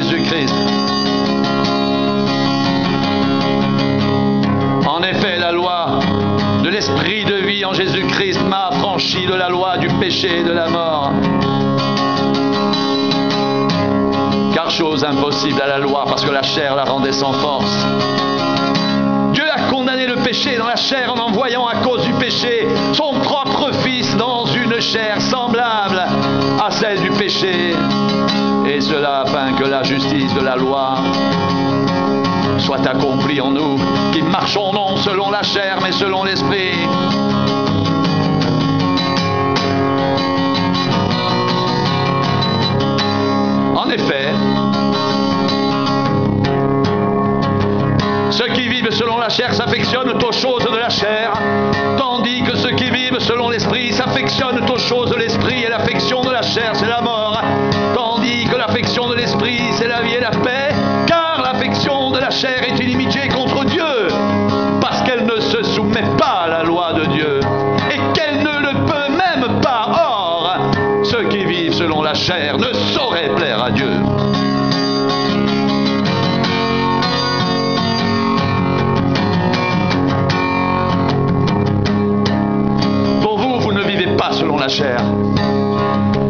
Jésus-Christ. En effet, la loi de l'esprit de vie en Jésus-Christ m'a affranchi de la loi du péché et de la mort. Car chose impossible à la loi, parce que la chair la rendait sans force. Dieu a condamné le péché dans la chair en envoyant à cause du péché son propre Fils dans une chair semblable à celle du péché. Et cela afin que la justice de la loi soit accomplie en nous, qui marchons non selon la chair, mais selon l'esprit. En effet, ceux qui vivent selon la chair s'affectionnent aux choses de la chair, tandis que ceux qui vivent selon l'esprit s'affectionnent aux choses de l'esprit, et l'affection de la chair, c'est la mort, tandis que l'affection de l'esprit, c'est la vie et la paix, car l'affection de la chair est inimitié contre Dieu, parce qu'elle ne se soumet pas à la loi de Dieu, et qu'elle ne le peut même pas. Or, ceux qui vivent selon la chair ne sauraient plaire à Dieu. Pas selon la chair,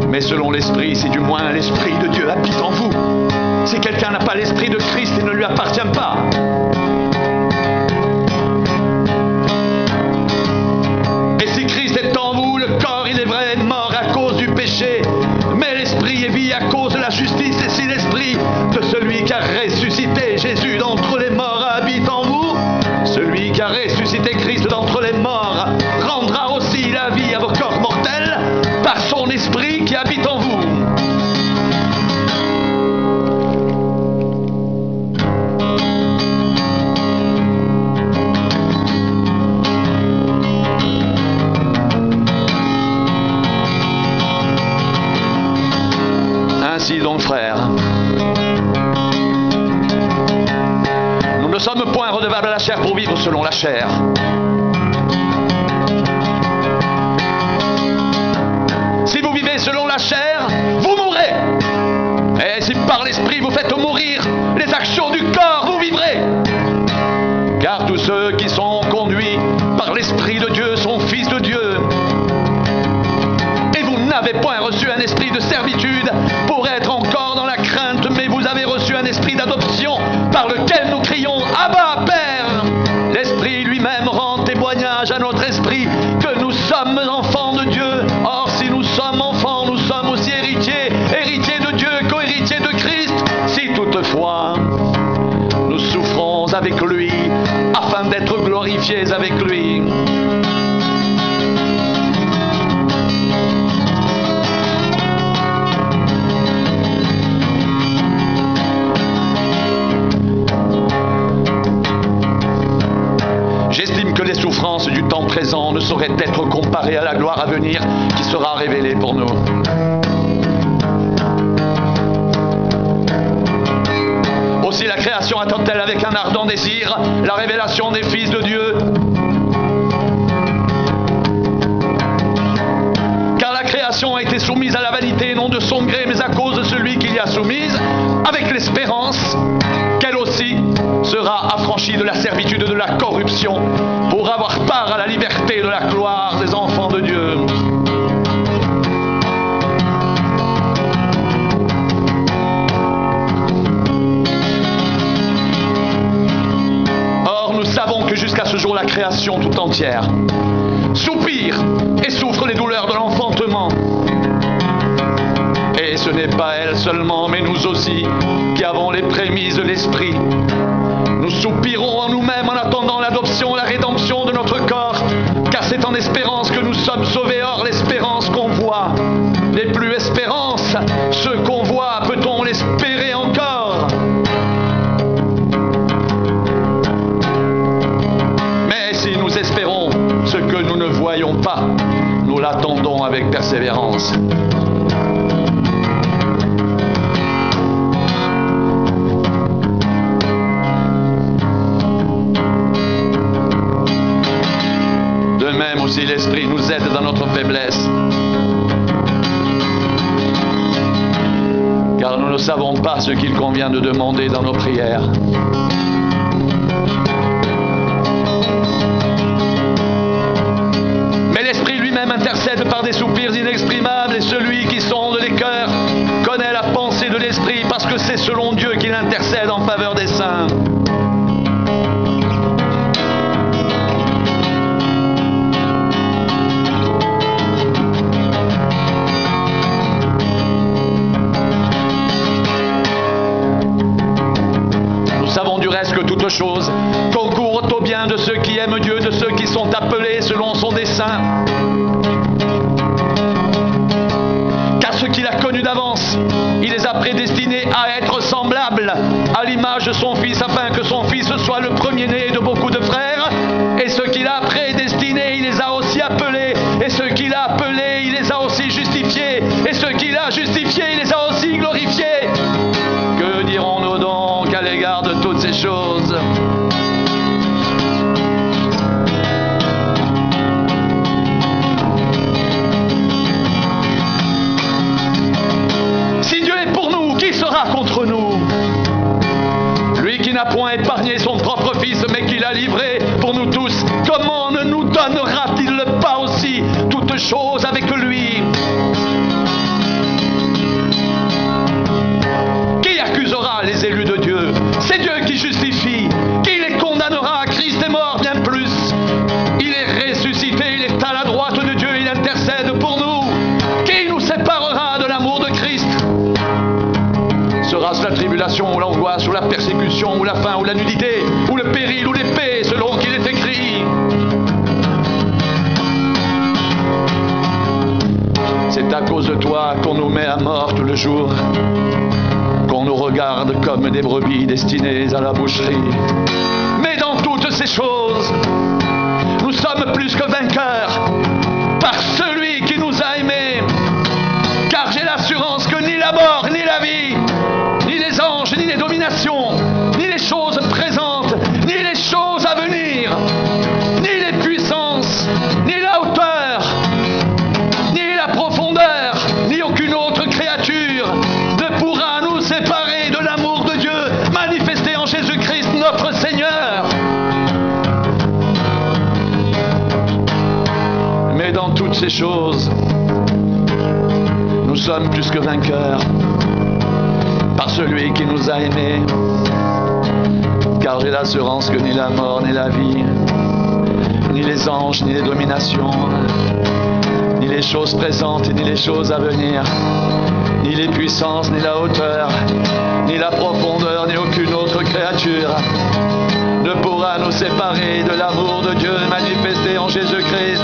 mais selon l'esprit, si du moins l'esprit de Dieu habite en vous. Si quelqu'un n'a pas l'esprit de Christ, il ne lui appartient pas. Et si Christ est en vous, le corps, il est vrai, est mort à cause du péché, mais l'esprit est vie à cause de la justice. Et si l'esprit de celui qui a ressuscité Jésus d'entre les morts habite en vous, celui qui a ressuscité Christ d'entre les morts rendra aussi la vie à vos corps mortels par son esprit qui habite en vous. Ainsi donc, frères, nous ne sommes point redevables à la chair pour vivre selon la chair. Si vous vivez selon la chair, vous mourrez. Et si par l'esprit vous faites mourir les actions du corps, vous vivrez. Car tous ceux qui sont conduits par l'esprit de Dieu sont fils de Dieu. Et vous n'avez point reçu un esprit de servitude pour être encore dans la crainte, mais vous avez reçu un esprit d'adoption par lequel nous crions « Abba, Père !» L'Esprit lui-même rend témoignage à notre esprit que nous sommes enfants de Dieu. Or, si nous sommes enfants, nous sommes aussi héritiers, héritiers de Dieu, co-héritiers de Christ, si toutefois nous souffrons avec lui, afin d'être glorifiés avec lui. J'estime que les souffrances du temps présent ne sauraient être comparées à la gloire à venir qui sera révélée pour nous. Aussi la création attend-elle avec un ardent désir la révélation des fils de Dieu. Car la création a été soumise à la vanité, non de son gré, mais à cause de celui qui l'y a soumise, avec l'espérance qu'elle aussi sera affranchie de la servitude de la corruption pour avoir part à la liberté de la gloire des enfants de Dieu. Or, nous savons que jusqu'à ce jour, la création tout entière soupire et souffre les douleurs de l'enfantement. Et ce n'est pas elle seulement, mais nous aussi, qui avons les prémices de l'esprit. Nous soupirons en nous-mêmes en attendant l'adoption et la rédemption de notre corps, car c'est en espérance que nous sommes sauvés. Or, l'espérance qu'on voit n'est plus espérance. Ce qu'on voit, peut-on l'espérer encore? Mais si nous espérons ce que nous ne voyons pas, nous l'attendons avec persévérance. Même aussi l'Esprit nous aide dans notre faiblesse. Car nous ne ne savons pas ce qu'il convient de demander dans nos prières. Mais l'Esprit lui-même intercède par des soupirs inexprimables, et celui qui sonde les cœurs connaît la pensée de l'Esprit, parce que c'est selon Dieu qu'il intercède en faveur des saints. Que toute chose concourt au bien de ceux qui aiment Dieu, de ceux qui sont appelés selon son dessein. Car ceux qu'il a connus d'avance, il les a prédestinés à être semblables à l'image de son Fils, afin que son Fils soit le premier-né de beaucoup de frères. Et ceux qu'il a prédestinés, il les a aussi appelés. Et ceux qu'il a appelés, il les a aussi justifiés. Et ceux qu'il a justifiés, il les a aussi glorifiés. Que dirons-nous donc à l'égard de toutes ces choses? Si Dieu est pour nous, qui sera contre nous? Lui qui n'a point épargné son propre Fils, mais qui l'a livré pour nous tous, comment ne nous donnera-t-il pas aussi toutes choses avec lui? Qui accusera les élus de Dieu? C'est Dieu qui justifie. Qui les condamnera? Christ est mort, bien plus. Il est ressuscité, il est à la droite de Dieu, il intercède pour nous. Qui nous séparera de l'amour de Christ? Sera-ce la tribulation, ou l'angoisse, ou la persécution, ou la faim, ou la nudité, ou le péril, ou l'épée, selon qu'il est écrit? C'est à cause de toi qu'on nous met à mort tout le jour, qu'on nous regarde comme des brebis destinées à la boucherie. Mais dans toutes ces choses, nous sommes plus que vainqueurs par celui qui nous a aimés. Car j'ai l'assurance que ni la mort, ni la vie, ni les anges, ni les dominations, ni les choses présentes, ni les choses à venir, ni les puissances, ni la hauteur, ni la profondeur, ni aucune autre créature ne pourra nous séparer de l'amour de Dieu manifesté en Jésus-Christ notre Seigneur. Mais dans toutes ces choses, nous sommes plus que vainqueurs par celui qui nous a aimés. Car j'ai l'assurance que ni la mort, ni la vie, ni les anges, ni les dominations, ni les choses présentes, ni les choses à venir, ni les puissances, ni la hauteur, ni la profondeur, ni aucune autre créature ne pourra nous séparer de l'amour de Dieu manifesté en Jésus-Christ